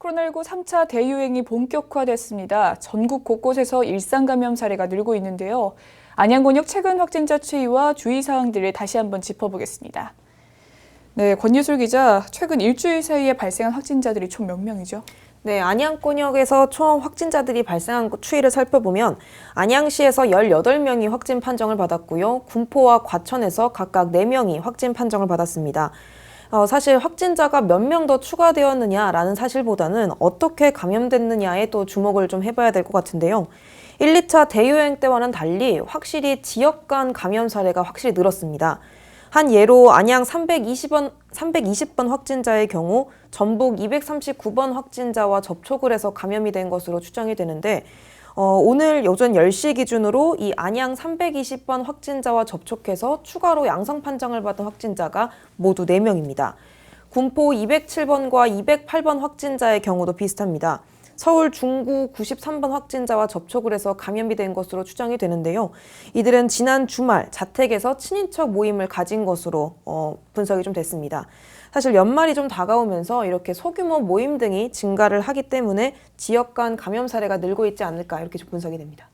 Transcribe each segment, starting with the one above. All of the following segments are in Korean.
코로나19 3차 대유행이 본격화됐습니다. 전국 곳곳에서 일상 감염 사례가 늘고 있는데요. 안양권역 최근 확진자 추이와 주의사항들을 다시 한번 짚어보겠습니다. 네, 권예술 기자, 최근 일주일 사이에 발생한 확진자들이 총 몇 명이죠? 네, 안양권역에서 총 확진자들이 발생한 추이를 살펴보면 안양시에서 18명이 확진 판정을 받았고요. 군포와 과천에서 각각 4명이 확진 판정을 받았습니다. 사실 확진자가 몇 명 더 추가되었느냐라는 사실보다는 어떻게 감염됐느냐에 또 주목을 좀 해봐야 될 것 같은데요. 1, 2차 대유행 때와는 달리 확실히 지역 간 감염 사례가 확실히 늘었습니다. 한 예로 안양 320번 확진자의 경우 전북 239번 확진자와 접촉을 해서 감염이 된 것으로 추정이 되는데 오늘 오전 10시 기준으로 이 안양 320번 확진자와 접촉해서 추가로 양성 판정을 받은 확진자가 모두 4명입니다. 군포 207번과 208번 확진자의 경우도 비슷합니다. 서울 중구 93번 확진자와 접촉을 해서 감염이 된 것으로 추정이 되는데요. 이들은 지난 주말 자택에서 친인척 모임을 가진 것으로 분석이 좀 됐습니다. 사실 연말이 좀 다가오면서 이렇게 소규모 모임 등이 증가를 하기 때문에 지역 간 감염 사례가 늘고 있지 않을까 이렇게 좀 분석이 됩니다.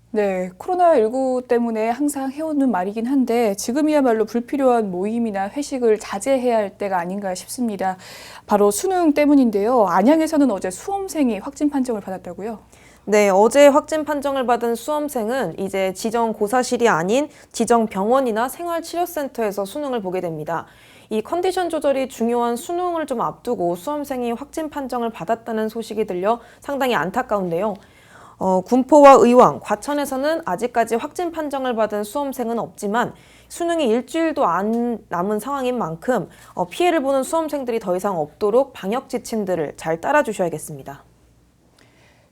네, 코로나19 때문에 항상 해오는 말이긴 한데 지금이야말로 불필요한 모임이나 회식을 자제해야 할 때가 아닌가 싶습니다. 바로 수능 때문인데요. 안양에서는 어제 수험생이 확진 판정을 받았다고요? 네, 어제 확진 판정을 받은 수험생은 이제 지정 고사실이 아닌 지정 병원이나 생활치료센터에서 수능을 보게 됩니다. 이 컨디션 조절이 중요한 수능을 좀 앞두고 수험생이 확진 판정을 받았다는 소식이 들려 상당히 안타까운데요. 군포와 의왕, 과천에서는 아직까지 확진 판정을 받은 수험생은 없지만 수능이 일주일도 안 남은 상황인 만큼 피해를 보는 수험생들이 더 이상 없도록 방역 지침들을 잘 따라주셔야겠습니다.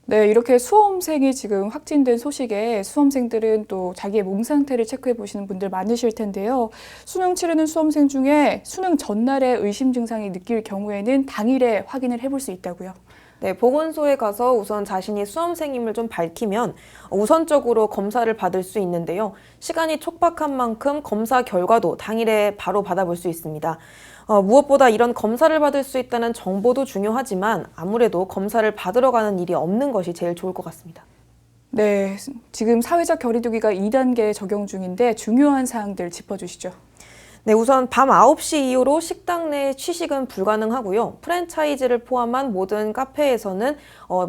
네, 이렇게 수험생이 지금 확진된 소식에 수험생들은 또 자기의 몸 상태를 체크해 보시는 분들 많으실 텐데요. 수능 치르는 수험생 중에 수능 전날에 의심 증상이 느낄 경우에는 당일에 확인을 해볼 수 있다고요. 네, 보건소에 가서 우선 자신이 수험생임을 좀 밝히면 우선적으로 검사를 받을 수 있는데요. 시간이 촉박한 만큼 검사 결과도 당일에 바로 받아볼 수 있습니다. 무엇보다 이런 검사를 받을 수 있다는 정보도 중요하지만 아무래도 검사를 받으러 가는 일이 없는 것이 제일 좋을 것 같습니다. 네, 지금 사회적 거리두기가 2단계 적용 중인데 중요한 사항들 짚어주시죠. 네, 우선 밤 9시 이후로 식당 내 취식은 불가능하고요. 프랜차이즈를 포함한 모든 카페에서는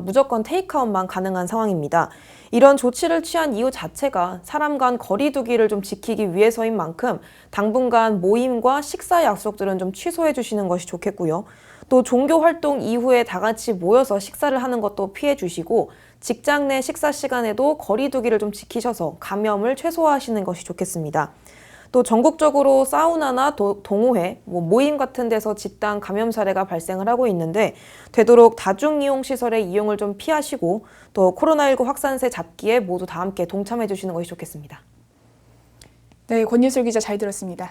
무조건 테이크아웃만 가능한 상황입니다. 이런 조치를 취한 이유 자체가 사람 간 거리 두기를 좀 지키기 위해서인 만큼 당분간 모임과 식사 약속들은 좀 취소해 주시는 것이 좋겠고요. 또 종교 활동 이후에 다 같이 모여서 식사를 하는 것도 피해 주시고 직장 내 식사 시간에도 거리 두기를 좀 지키셔서 감염을 최소화하시는 것이 좋겠습니다. 또 전국적으로 사우나나 동호회, 모임 같은 데서 집단 감염 사례가 발생을 하고 있는데 되도록 다중이용시설의 이용을 좀 피하시고 또 코로나19 확산세 잡기에 모두 다 함께 동참해 주시는 것이 좋겠습니다. 네, 권예술 기자 잘 들었습니다.